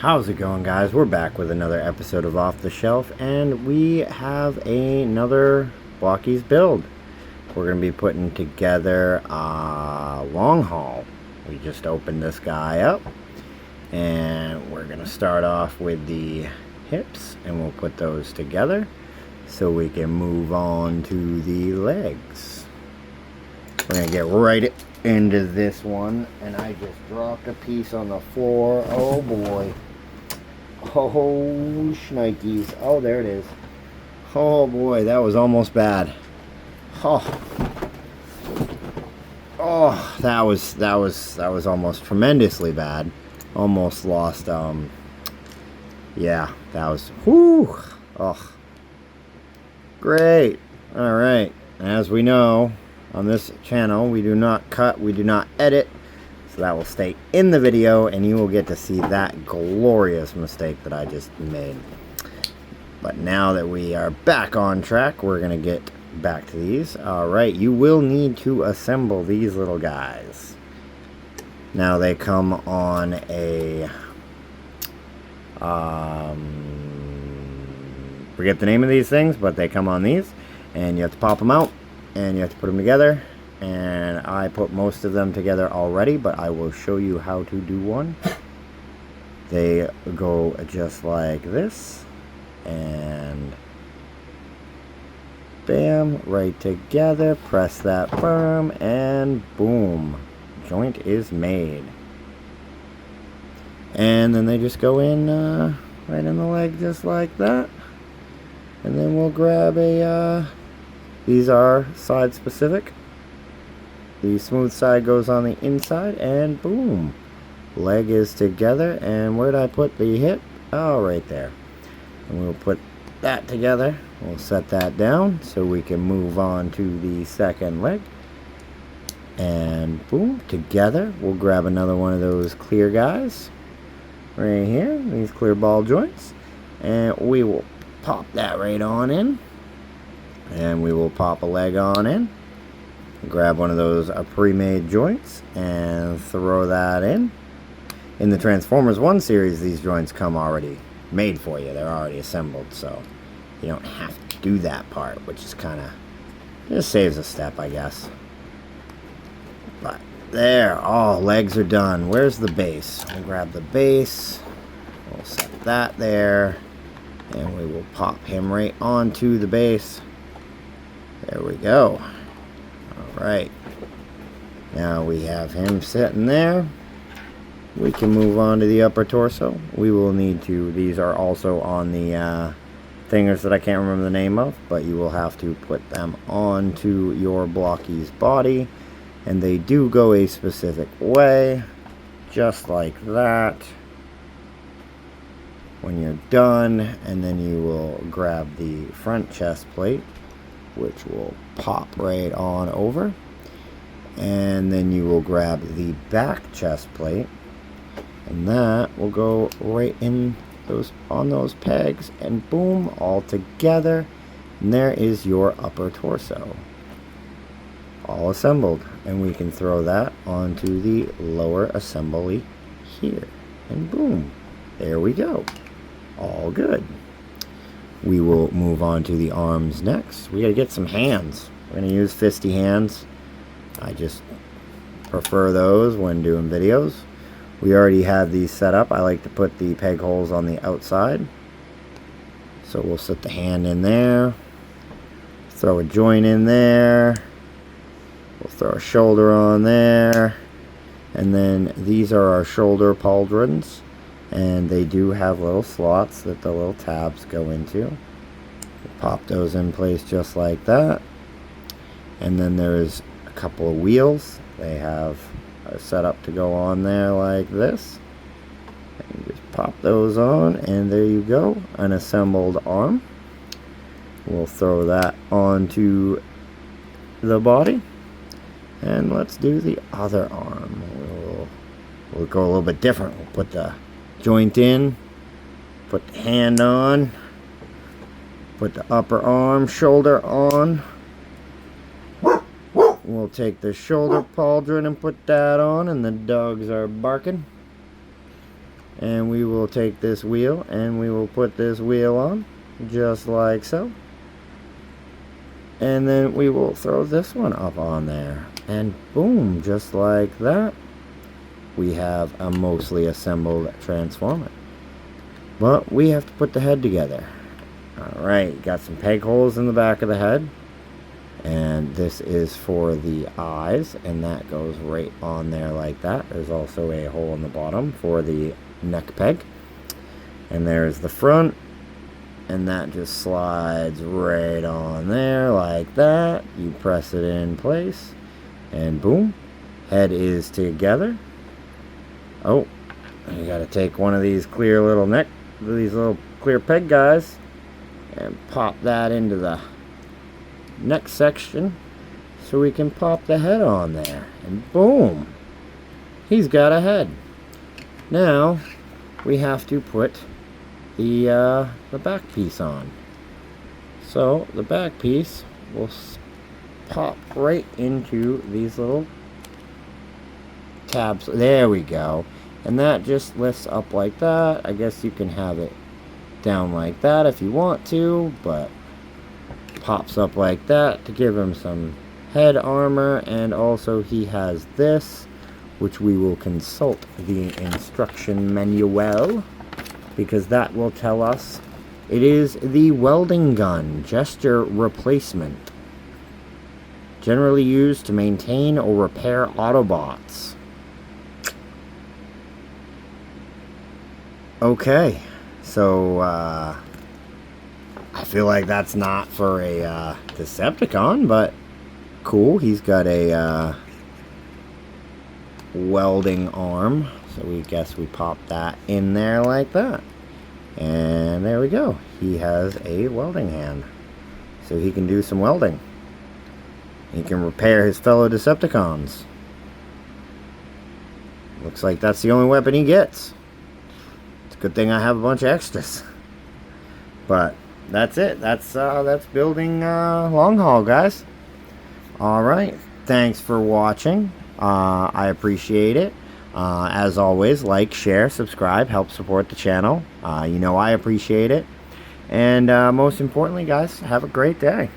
How's it going, guys? We're back with another episode of Off the Shelf, and we have another Blokees build. We're going to be putting together a Longhaul. We just opened this guy up, and we're going to start off with the hips, and we'll put those together so we can move on to the legs. We're going to get right into this one, and I just dropped a piece on the floor. Oh boy. Oh shnikes. Oh, there it is. Oh boy, that was almost bad. Oh, that was almost tremendously bad. Almost lost. Yeah, that was. Whew. Oh, great. All right. As we know, on this channel, we do not cut, we do not edit. So that will stay in the video, and you will get to see that glorious mistake that I just made. But now that we are back on track, we're going to get back to these. Alright, you will need to assemble these little guys. Now they come on a... forget the name of these things, but they come on these. And you have to pop them out, and you have to put them together. And I put most of them together already, but I will show you how to do one. They go just like this, and bam, right together, press that firm, and boom, joint is made. And then they just go in right in the leg just like that. And then we'll grab a, these are side specific. The smooth side goes on the inside, and boom, leg is together. And where did I put the hip? Oh, right there. And we'll put that together. We'll set that down so we can move on to the second leg. And boom, together. We'll grab another one of those clear guys right here, these clear ball joints, and we will pop that right on in. And we will pop a leg on in. Grab one of those pre-made joints and throw that in. In the Transformers 1 series, these joints come already made for you. They're already assembled, so you don't have to do that part, which is kind of, just saves a step, I guess. But there, all legs are done. Where's the base? We'll grab the base. We'll set that there, and we will pop him right onto the base. There we go. Alright, now we have him sitting there. We can move on to the upper torso. We will need to, these are also on the thingers that I can't remember the name of, but you will have to put them onto your Blokees body, and they do go a specific way, just like that. When you're done, and then you will grab the front chest plate, which will pop right on over, and then you will grab the back chest plate, and that will go right in those, on those pegs, and boom, all together, and there is your upper torso all assembled. And we can throw that onto the lower assembly here, and boom, there we go, all good. We will move on to the arms next. We gotta get some hands. We're gonna use fisty hands. I just prefer those when doing videos. We already have these set up. I like to put the peg holes on the outside. So we'll set the hand in there. Throw a joint in there. We'll throw a shoulder on there. And then these are our shoulder pauldrons. And they do have little slots that the little tabs go into. Pop those in place just like that. And then there's a couple of wheels. They have a setup to go on there like this. And just pop those on, and there you go, an assembled arm. We'll throw that onto the body. And let's do the other arm. We'll go a little bit different. We'll put the joint in, put the hand on, put the upper arm, shoulder on. We'll take the shoulder pauldron and put that on, and the dogs are barking. And we will take this wheel and we will put this wheel on, just like so. And then we will throw this one up on there. And boom, just like that, we have a mostly assembled Transformer. But we have to put the head together. Alright, got some peg holes in the back of the head. And this is for the eyes, and that goes right on there like that. There's also a hole in the bottom for the neck peg. And there's the front, and that just slides right on there like that. You press it in place, and boom, head is together. Oh, you gotta take one of these clear little these little clear peg guys, and pop that into the next section so we can pop the head on there, and boom, he's got a head. Now we have to put the back piece on. So the back piece will pop right into these little tabs. There we go. And that just lifts up like that. I guess you can have it down like that if you want to, but pops up like that to give him some head armor. And also he has this, which we will consult the instruction manual, because that will tell us it is the welding gun gesture replacement, generally used to maintain or repair Autobots. Okay, so I feel like that's not for a Decepticon, but cool. He's got a welding arm, so we guess we pop that in there like that, and there we go. He has a welding hand, so he can do some welding. He can repair his fellow Decepticons. Looks like that's the only weapon he gets. It's a good thing I have a bunch of extras. But that's it. That's building Longhaul, guys. Alright, thanks for watching. I appreciate it. As always, like, share, subscribe, help support the channel. You know I appreciate it. And most importantly, guys, have a great day.